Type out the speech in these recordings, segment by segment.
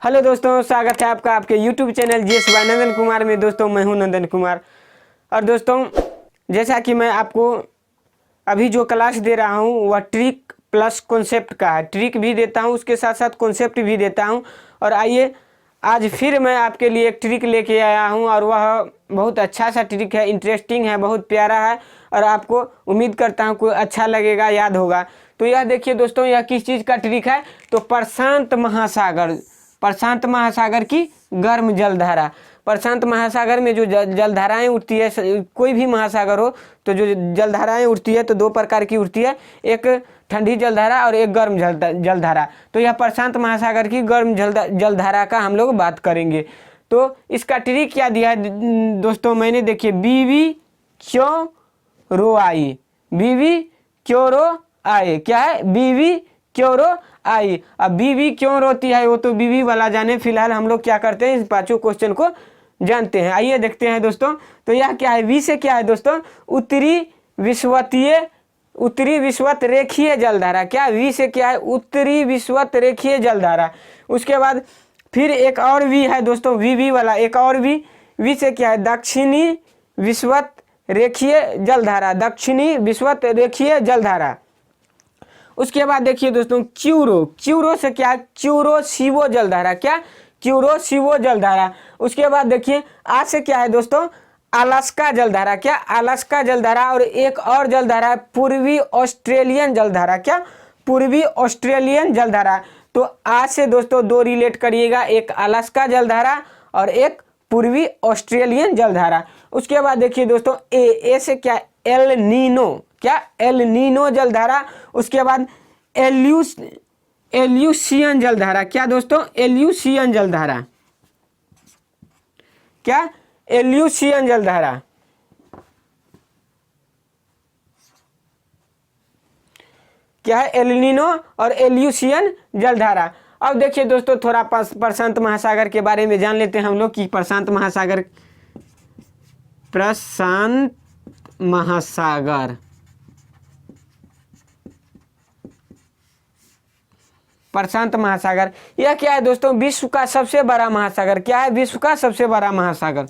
Hello दोस्तों, स्वागत है आपका आपके YouTube चैनल जीएस बाय नंदन कुमार में। दोस्तों मैं हूं नंदन कुमार। और दोस्तों जैसा कि मैं आपको अभी जो क्लास दे रहा हूं वह ट्रिक प्लस कॉन्सेप्ट का है। ट्रिक भी देता हूं, उसके साथ साथ कॉन्सेप्ट भी देता हूं। और आइए आज फिर मैं आपके लिए एक ट्रिक लेके आया हूं और वह बहुत अच्छा सा ट्रिक है, इंटरेस्टिंग है, बहुत प्यारा है और आपको उम्मीद करता हूं कोई अच्छा लगेगा, याद होगा। तो यह देखिए दोस्तों, यह किस चीज़ का ट्रिक है? तो प्रशांत महासागर की गर्म जलधारा। प्रशांत महासागर में जो जलधाराएं उठती है, कोई भी महासागर हो तो जो जलधाराएं उठती है तो दो प्रकार की उठती है, एक ठंडी जलधारा और एक गर्म जलधारा। तो यह प्रशांत महासागर की गर्म जलधारा का हम लोग बात करेंगे। तो इसका ट्रिक क्या दिया है दोस्तों, मैंने देखिए बीवी क्यों रो आई, बीवी क्यों रो आए। क्या है? बीवी क्यों रो आई। अब बीवी क्यों रोती है वो तो बीवी वाला जाने, फिलहाल हम लोग क्या करते हैं, इस पांचों क्वेश्चन को जानते हैं। आइए देखते हैं दोस्तों। तो यह क्या है? वी से क्या है दोस्तों? उत्तरी विषुवत रेखीय जलधारा। क्या वी से क्या है? उत्तरी विषुवत रेखीय जलधारा। उसके बाद फिर एक और वी है दोस्तों, वी वाला एक और वी से क्या है? दक्षिणी विषुवत रेखीय जलधारा, दक्षिणी विषुवत रेखीय जलधारा। उसके बाद देखिए दोस्तों क्यूरो से क्या? क्यूरोसिवो जलधारा। क्या? क्यूरोसिवो जलधारा। उसके बाद देखिए आ से क्या है दोस्तों? अलास्का जलधारा। क्या? अलास्का जलधारा। और एक और जलधारा है पूर्वी ऑस्ट्रेलियन जलधारा। क्या? पूर्वी ऑस्ट्रेलियन जलधारा। तो आ से दोस्तों दो रिलेट करिएगा, एक अलास्का जलधारा और एक पूर्वी ऑस्ट्रेलियन जलधारा। उसके बाद देखिए दोस्तों ए से क्या? El Nino. क्या? एल नीनो जलधारा। उसके बाद एल्यूसियन जलधारा। क्या दोस्तों? एल्यूसियन जलधारा। क्या? एल्यूसियन जलधारा। क्या है? एल नीनो और एल्यूसियन जलधारा। अब देखिए दोस्तों थोड़ा प्रशांत महासागर के बारे में जान लेते हैं हम लोग कि प्रशांत महासागर प्रशांत महासागर यह क्या है दोस्तों? विश्व का सबसे बड़ा महासागर। क्या है? विश्व का सबसे बड़ा महासागर।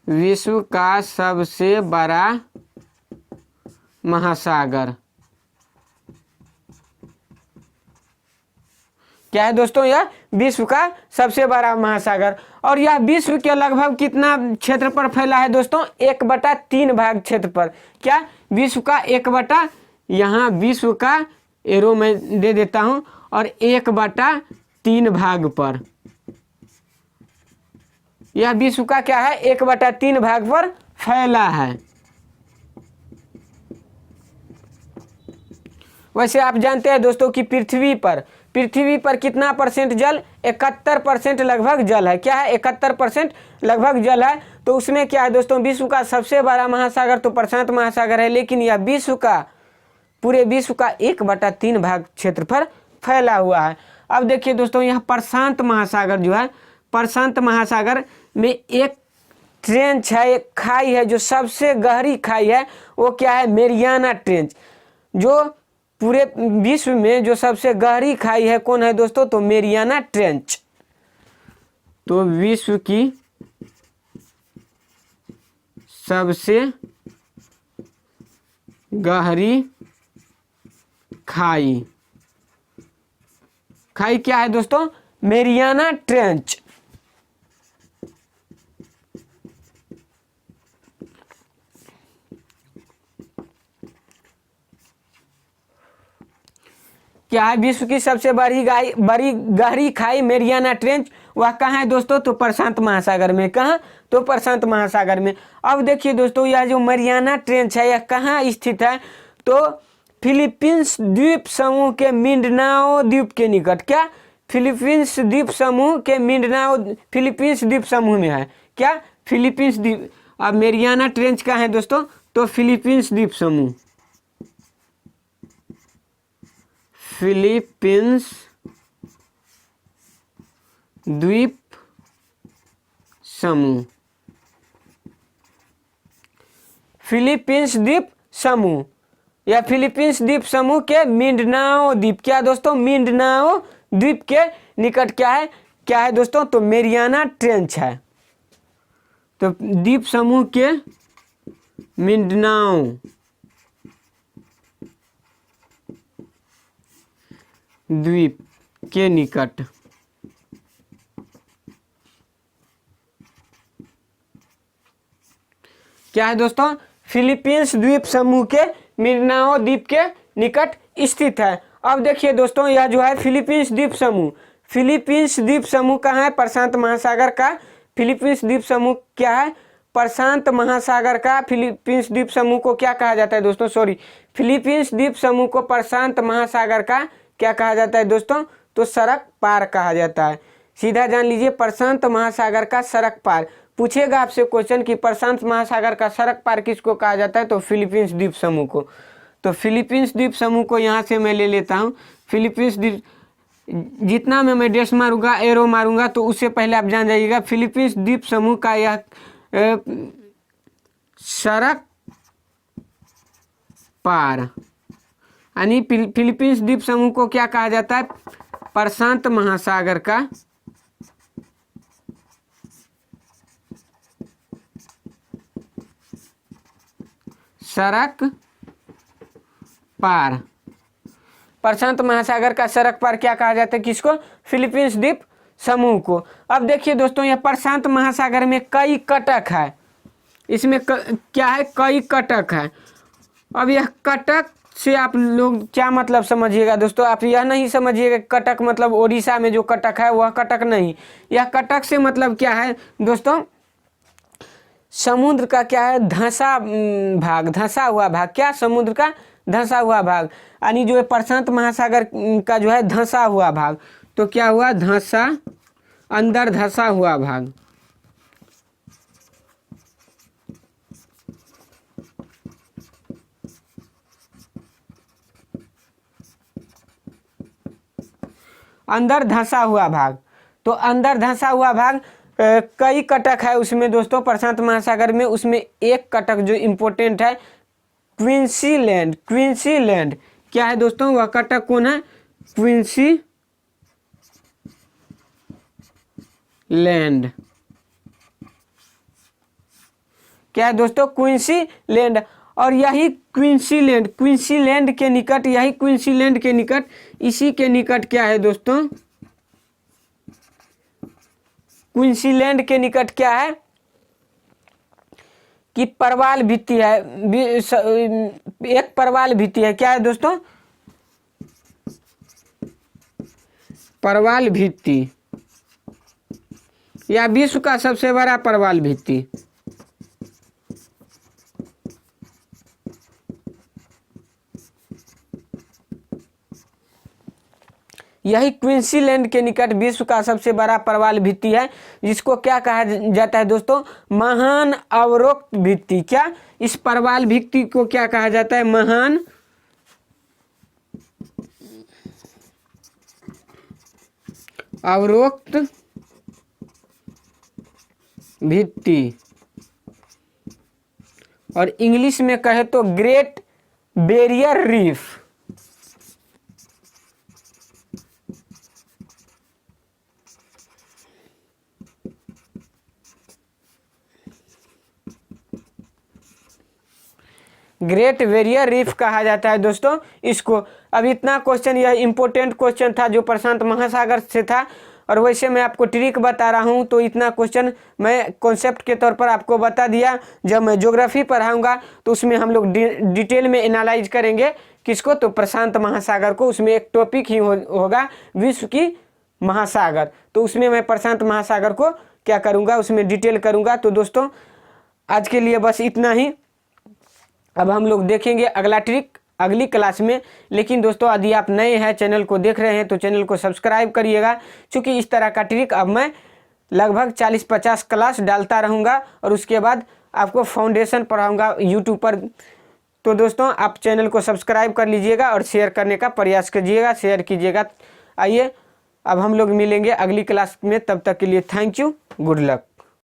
विश्व का सबसे बड़ा महासागर क्या है दोस्तों? यह विश्व का सबसे बड़ा महासागर। और यह विश्व के लगभग कितना क्षेत्र पर फैला है दोस्तों? 1/3 भाग क्षेत्र पर। क्या? विश्व का 1/, यहाँ विश्व का एरो मैं दे देता हूं, और 1/3 भाग पर यह विश्व का क्या है? 1/3 भाग पर फैला है। वैसे आप जानते हैं दोस्तों कि पृथ्वी पर कितना परसेंट जल? 71% लगभग जल है। क्या है? 71% लगभग जल है। तो उसमें क्या है दोस्तों? विश्व का सबसे बड़ा महासागर तो प्रशांत महासागर है, लेकिन यह पूरे विश्व का 1/3 भाग क्षेत्र पर फैला हुआ है। अब देखिए दोस्तों यह प्रशांत महासागर जो है, प्रशांत महासागर में एक ट्रेंच है, एक खाई है जो सबसे गहरी खाई है। वो क्या है? Mariana trench. जो पूरे विश्व में जो सबसे गहरी खाई है कौन है दोस्तों? तो मेरियाना ट्रेंच। तो विश्व की सबसे गहरी खाई क्या है दोस्तों? Mariana trench. क्या है विश्व की सबसे बड़ी गहरी खाई मेरियाना ट्रेंच? वह कहाँ है दोस्तों? तो प्रशांत महासागर में। कहाँ? तो प्रशांत महासागर में। अब देखिए दोस्तों यह जो मेरियाना ट्रेंच है यह कहाँ स्थित है? तो फिलीपींस द्वीप समूह के मिंडनाओ द्वीप के निकट। क्या? फिलीपींस द्वीप समूह के मिंडनाओ फिलीपींस द्वीप समूह में है। क्या? फिलीपींस द्वीप। अब मेरियाना ट्रेंच कहाँ है दोस्तों? तो फिलीपींस द्वीप समूह, फिलीपींस द्वीप समूह, फिलीपींस द्वीप समूह। या फिलीपींस द्वीप समूह के मिंडनाओ द्वीप, क्या दोस्तों, मिंडनाओ द्वीप के निकट क्या है दोस्तों, तो मेरियाना ट्रेंच है। तो द्वीप समूह के मिंडनाओ द्वीप के निकट क्या है दोस्तों, फिलीपींस द्वीप समूह के मिंडनाओ द्वीप के निकट स्थित है। अब देखिए दोस्तों, यह जो है फिलीपींस द्वीप समूह कहाँ है, प्रशांत महासागर का। फिलीपींस द्वीप समूह क्या है, प्रशांत महासागर का। फिलीपींस द्वीप समूह को क्या कहा जाता है दोस्तों, फिलीपींस द्वीप समूह को प्रशांत महासागर का क्या कहा जाता है दोस्तों, तो सड़क पार कहा जाता है। सीधा जान लीजिए, प्रशांत महासागर का सड़क पार। पूछेगा आपसे क्वेश्चन कि प्रशांत महासागर का सड़क पार किसको कहा जाता है, तो फिलीपींस द्वीप समूह को। तो फिलीपींस द्वीप समूह को यहाँ से मैं ले लेता हूँ। फिलीपींस द्वीप, जितना मैं डैश मारूंगा, एरो मारूंगा, तो उससे पहले आप जान जाइएगा फिलीपींस द्वीप समूह का यह सड़क पार, यानी फिलीपींस द्वीप समूह को क्या कहा जाता है, प्रशांत महासागर का सड़क पार। प्रशांत महासागर का सड़क पार क्या कहा जाता है, किसको, फिलीपींस द्वीप समूह को। अब देखिए दोस्तों, यह प्रशांत महासागर में कई कटक है, इसमें क्या है, कई कटक है। अब यह कटक से आप लोग क्या मतलब समझिएगा दोस्तों, आप यह नहीं समझिएगा कटक मतलब ओडिशा में जो कटक है वह कटक नहीं। यह कटक से मतलब क्या है दोस्तों, समुद्र का क्या है, धंसा हुआ भाग, क्या, समुद्र का धंसा हुआ भाग, यानी जो है प्रशांत महासागर का जो है धंसा हुआ भाग। तो क्या हुआ, अंदर धंसा हुआ भाग। अंदर धंसा हुआ भाग। तो अंदर धंसा हुआ भाग कई कटक है उसमें दोस्तों, प्रशांत महासागर में। उसमें एक कटक जो इम्पोर्टेंट है, क्वींसीलैंड। क्या है दोस्तों, वह कटक कौन है, क्वींसीलैंड। क्या है दोस्तों, क्वींसीलैंड। और यही क्वींसीलैंड के निकट, इसी के निकट क्या है दोस्तों, क्वींसीलैंड के निकट क्या है कि प्रवाल भित्ति है, एक प्रवाल भित्ति है। क्या है दोस्तों, प्रवाल भित्ति, या विश्व का सबसे बड़ा प्रवाल भित्ति। यही क्वींसीलैंड के निकट विश्व का सबसे बड़ा प्रवाल भित्ति है, जिसको क्या कहा जाता है दोस्तों, महान अवरोक्त भित्ति। क्या, इस प्रवाल भित्ति को क्या कहा जाता है, महान अवरोक्त भित्ति, और इंग्लिश में कहे तो great barrier reef. Great barrier reef कहा जाता है दोस्तों इसको। अब इतना क्वेश्चन, यह इंपॉर्टेंट क्वेश्चन था जो प्रशांत महासागर से था, और वैसे मैं आपको ट्रिक बता रहा हूं, तो इतना क्वेश्चन मैं कॉन्सेप्ट के तौर पर आपको बता दिया। जब मैं ज्योग्राफी पढ़ाऊंगा तो उसमें हम लोग डिटेल में एनालाइज करेंगे, किसको, तो प्रशांत महासागर को। उसमें एक टॉपिक ही होगा विश्व की महासागर, तो उसमें मैं प्रशांत महासागर को क्या करूँगा, उसमें डिटेल करूँगा। तो दोस्तों आज के लिए बस इतना ही। अब हम लोग देखेंगे अगला ट्रिक अगली क्लास में। लेकिन दोस्तों यदि आप नए हैं, चैनल को देख रहे हैं, तो चैनल को सब्सक्राइब करिएगा, क्योंकि इस तरह का ट्रिक अब मैं लगभग 40-50 क्लास डालता रहूँगा, और उसके बाद आपको फाउंडेशन पढ़ाऊँगा यूट्यूब पर। तो दोस्तों आप चैनल को सब्सक्राइब कर लीजिएगा और शेयर करने का प्रयास कीजिएगा, शेयर कीजिएगा। आइए अब हम लोग मिलेंगे अगली क्लास में, तब तक के लिए थैंक यू, गुड लक।